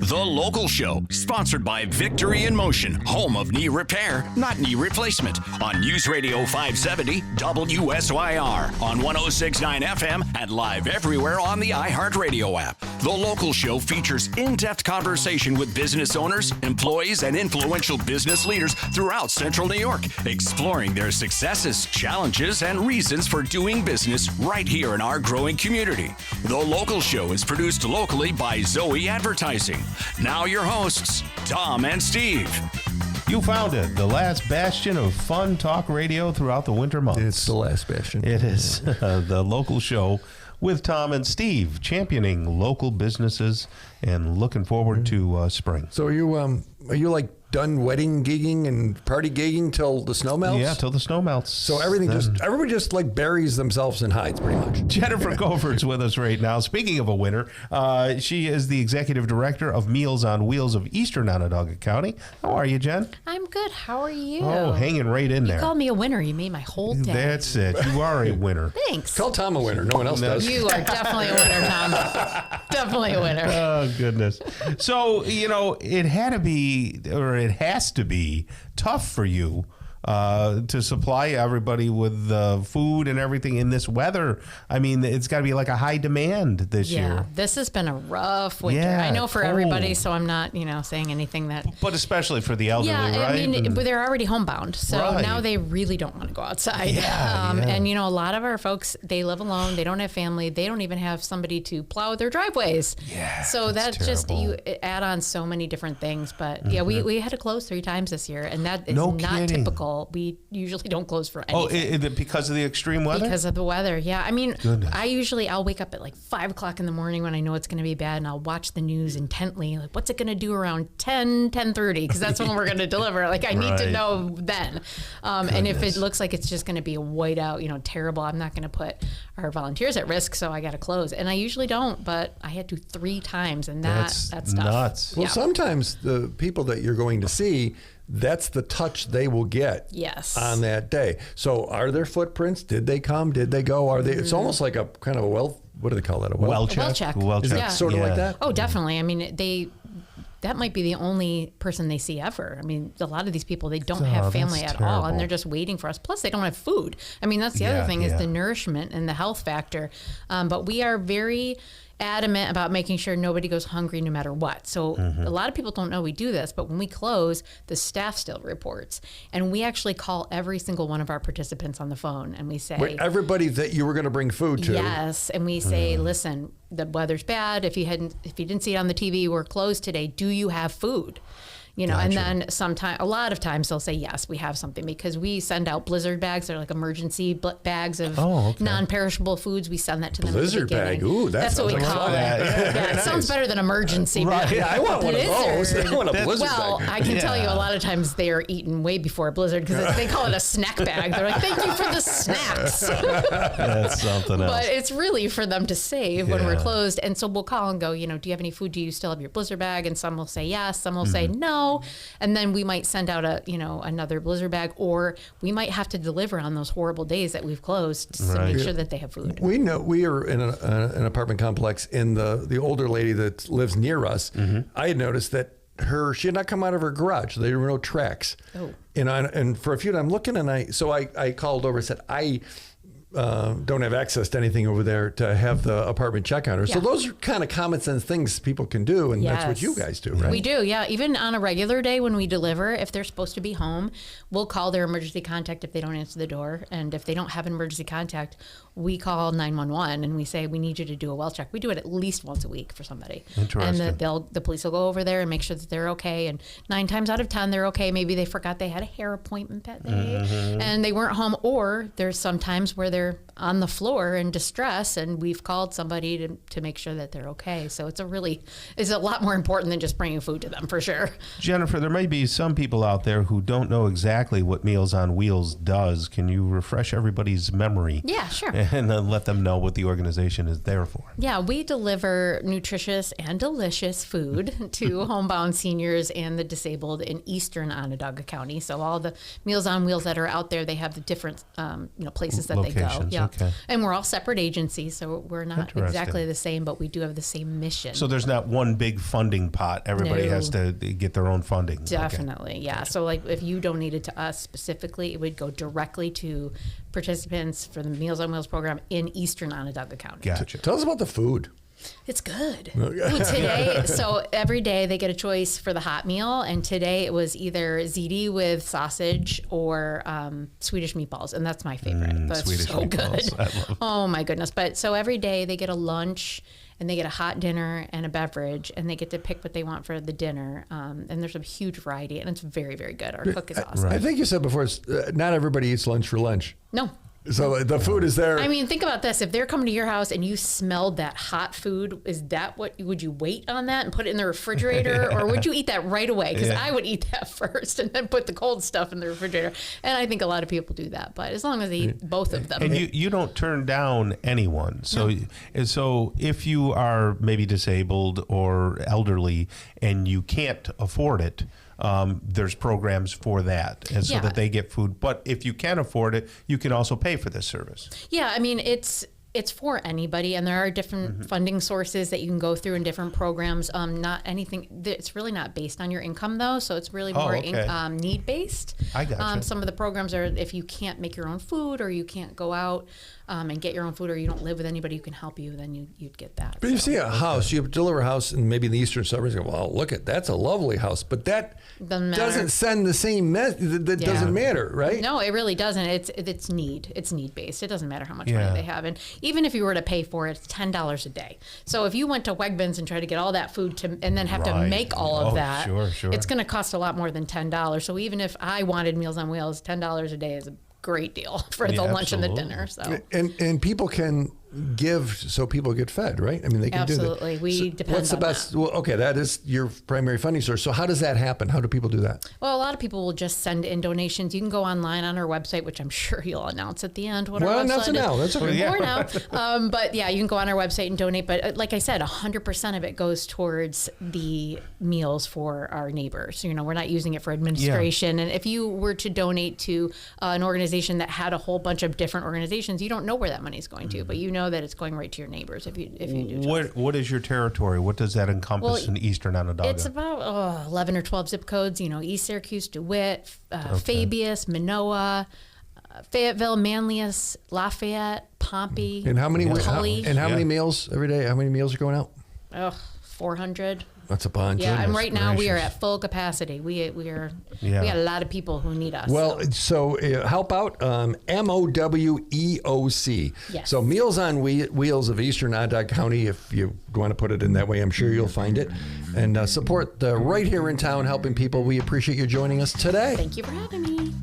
The Local Show, sponsored by Victory in Motion, home of knee repair, not knee replacement, on News Radio 570 WSYR, on 106.9 FM, and live everywhere on the iHeartRadio app. The Local Show features in-depth conversation with business owners, employees, and influential business leaders throughout Central New York, exploring their successes, challenges, and reasons for doing business right here in our growing community. The Local Show is produced locally by Zoe Advertising. Now your hosts, Tom and Steve. You found it, the last bastion of fun talk radio throughout the winter months. It's the last bastion. It is The Local Show with Tom and Steve, championing local businesses and looking forward to spring. So are you like done wedding gigging and party gigging till the snow melts? Yeah, till the snow melts. So everybody just like buries themselves in hides pretty much. Jennifer Covert's with us right now. Speaking of a winner, she is the executive director of Meals on Wheels of Eastern Onondaga County. How are you, Jen? I'm good. How are you? Oh, hanging right in there. You called me a winner. You made my whole day. That's it. You are a winner. Thanks. Call Tom a winner. No one else does. You are definitely a winner, Tom. Definitely a winner. Oh, goodness. So, it had to be, or it has to be, tough for you to supply everybody with food and everything in this weather. I mean, it's got to be like a high demand this year. Yeah, this has been a rough winter. Yeah, I know for cold. everybody, so I'm not, saying anything that... But especially for the elderly, right? I mean, but they're already homebound, so Right. now they really don't want to go outside. Yeah. And, a lot of our folks, they live alone. They don't have family. They don't even have somebody to plow their driveways. Yeah, So that's just, terrible. you add on so many different things. But, yeah, we had to close 3 times this year, and that is No not kidding. typical. We usually don't close for anything. Oh, because of the extreme weather? Because of the weather, yeah. I mean, Goodness. I'll wake up at like 5 o'clock in the morning when I know it's going to be bad, and I'll watch the news intently. Like, what's it going to do around 10:30? Because that's when we're going to deliver. Like, I need to Right. know then. And if it looks like it's just going to be a whiteout, terrible, I'm not going to put our volunteers at risk, so I got to close. And I usually don't, but I had to 3 times, and that's tough. nuts. Well, Yeah. sometimes the people that you're going to see, that's the touch they will get Yes. on that day. So are there footprints? Did they come? Did they go? Are they? It's almost like a kind of a what do they call that? A Well well check. check. Well Is check. it sort of like that? Oh, definitely. I mean, that might be the only person they see ever. I mean, a lot of these people, they don't have family that's at all, terrible. and they're just waiting for us. Plus, they don't have food. I mean, that's the other thing is yeah. the nourishment and the health factor. But we are very adamant about making sure nobody goes hungry no matter what. So a lot of people don't know we do this, but when we close, the staff still reports. And we actually call every single one of our participants on the phone, and we say... Wait, everybody that you were going to bring food to. Yes, and we say, listen, the weather's bad. If you didn't see it on the TV, we're closed today. Do you have food? And then a lot of times they'll say, yes, we have something, because we send out blizzard bags. They're like emergency bags of non-perishable foods. We send that to them. Blizzard bag. Ooh, that's what we call it. Yeah, it sounds better than emergency. Right. Yeah, I want one of those. I want a blizzard Well, bag. I can tell you a lot of times they are eaten way before a blizzard, because they call it a snack bag. They're like, thank you for the snacks. That's something else. But it's really for them to save when we're closed. And so we'll call and go, do you have any food? Do you still have your blizzard bag? And some will say yes, some will say no. And then we might send out another blizzard bag, or we might have to deliver on those horrible days that we've closed to make sure that they have food. We know we are in an apartment complex, and the older lady that lives near us, I had noticed that she had not come out of her garage. There were no tracks. Oh. And for a few, I'm looking, and I called over and said, I don't have access to anything over there to have the apartment check on her. So those are kind of common sense things people can do, and that's what you guys do, right? We do, yeah. Even on a regular day when we deliver, if they're supposed to be home, we'll call their emergency contact if they don't answer the door. And if they don't have an emergency contact, we call 911 and we say, we need you to do a well check. We do it at least once a week for somebody. Interesting. And the police will go over there and make sure that they're okay. And 9 times out of 10, they're okay. Maybe they forgot they had a hair appointment that day and they weren't home. Or there's some times where they're on the floor in distress, and we've called somebody to make sure that they're okay. So it's a lot more important than just bringing food to them, for sure. Jennifer, there may be some people out there who don't know exactly what Meals on Wheels does. Can you refresh everybody's memory? Yeah, sure. And let them know what the organization is there for. Yeah, we deliver nutritious and delicious food to homebound seniors and the disabled in Eastern Onondaga County. So all the Meals on Wheels that are out there, they have the different places that they go. organizations. So, yeah. Okay. And we're all separate agencies, so we're not exactly the same, but we do have the same mission. So there's not one big funding pot. Everybody has to get their own funding. Definitely, Okay. yeah. So like if you donated to us specifically, it would go directly to participants for the Meals on Wheels program in Eastern Onondaga County. Gotcha. Tell us about the food. It's good. Today, so every day they get a choice for the hot meal, and today it was either ziti with sausage or Swedish meatballs, and that's my favorite. That's Swedish so meatballs. good. I love Oh my goodness! But so every day they get a lunch, and they get a hot dinner and a beverage, and they get to pick what they want for the dinner. And there's a huge variety, and it's very, very good. Our cook is awesome. I think you said before, not everybody eats lunch for lunch. No. So the food is there. I mean, think about this. If they're coming to your house and you smelled that hot food, is that what, would you wait on that and put it in the refrigerator? Or would you eat that right away? Because I would eat that first and then put the cold stuff in the refrigerator. And I think a lot of people do that. But as long as they eat both of them. And you don't turn down anyone. So, so if you are maybe disabled or elderly and you can't afford it, there's programs for that, and so that they get food. But if you can afford it, you can also pay for this service. Yeah, I mean, it's for anybody, and there are different funding sources that you can go through in different programs. Not anything. It's really not based on your income, though, so it's really more need based. I gotcha. Some of the programs are if you can't make your own food, or you can't go out and get your own food, or you don't live with anybody who can help you, then you'd get that. But you see a house, you deliver a house, and maybe in the eastern suburbs, you go, well, look at that's a lovely house, but that doesn't send the same message. That doesn't matter, right? No, it really doesn't. It's need based. It doesn't matter how much money they have, and even if you were to pay for it, it's $10 a day. So if you went to Wegmans and tried to get all that food and then have to make all of that, it's going to cost a lot more than $10. So even if I wanted Meals on Wheels, $10 a day is a great deal for the lunch and the dinner. So and people can give so people get fed, right? I mean, they can do that. We depend What's the on best? that. Well, okay, that is your primary funding source. So how does that happen? How do people do that? Well, a lot of people will just send in donations. You can go online on our website, which I'm sure you'll announce at the end. What our website is. Now. That's okay. Or now. But yeah, you can go on our website and donate. But like I said, 100% of it goes towards the meals for our neighbors. You know, we're not using it for administration. And if you were to donate to an organization that had a whole bunch of different organizations, you don't know where that money is going to, but you know that it's going right to your neighbors if you do. What is your territory? What does that encompass in Eastern Onondaga? It's about 11 or 12 zip codes. You know, East Syracuse, DeWitt, Fabius, Minoa, Fayetteville, Manlius, Lafayette, Pompey, And how many Tully. how many meals every day? How many meals are going out? 400. That's a bunch. Yeah, and right now we are gracious. at full capacity. We got a lot of people who need us. Well, so help out, MOWEOC. Yes. So Meals on Wheels of Eastern Onondaga County, if you want to put it in that way, I'm sure you'll find it. And support right here in town helping people. We appreciate you joining us today. Thank you for having me.